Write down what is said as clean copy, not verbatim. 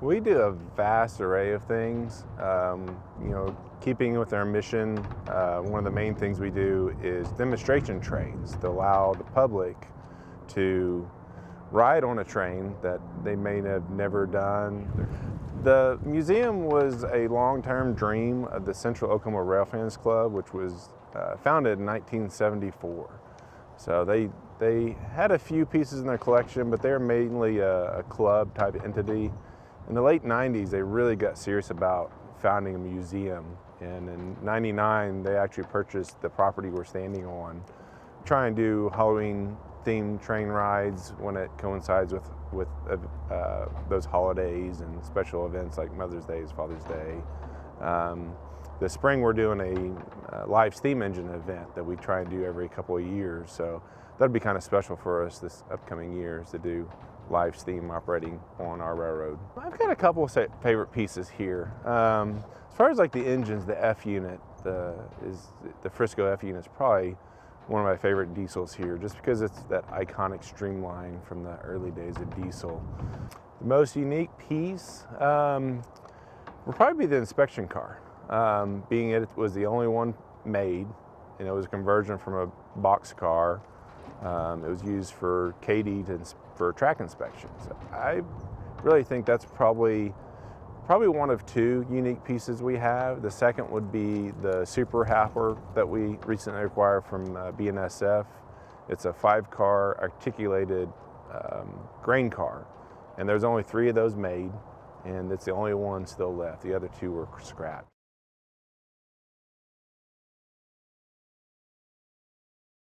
We do a vast array of things. Keeping with our mission, one of the main things we do is demonstration trains to allow the public to ride on a train that they may have never done. The museum was a long-term dream of the Central Oklahoma Rail Fans Club, which was founded in 1974. So they had a few pieces in their collection, but they're mainly a club type entity. In the late 90s, they really got serious about founding a museum. And in '99, they actually purchased the property we're standing on, try and do Halloween themed train rides when it coincides with those holidays and special events like Mother's Day, Father's Day. This spring we're doing a live steam engine event that we try and do every couple of years. So that'd be kind of special for us this upcoming years to do live steam operating on our railroad. I've got a couple of favorite pieces here. As far as like the engines, the F unit, the Frisco F unit is probably one of my favorite diesels here, just because it's that iconic streamline from the early days of diesel. The most unique piece will probably be the inspection car, being it was the only one made, and it was a conversion from a box car. It was used for KD for track inspections. I really think that's probably one of two unique pieces we have. The second would be the Super Happer that we recently acquired from BNSF. It's a 5-car articulated grain car, and there's only 3 of those made, and it's the only one still left. The other 2 were scrapped.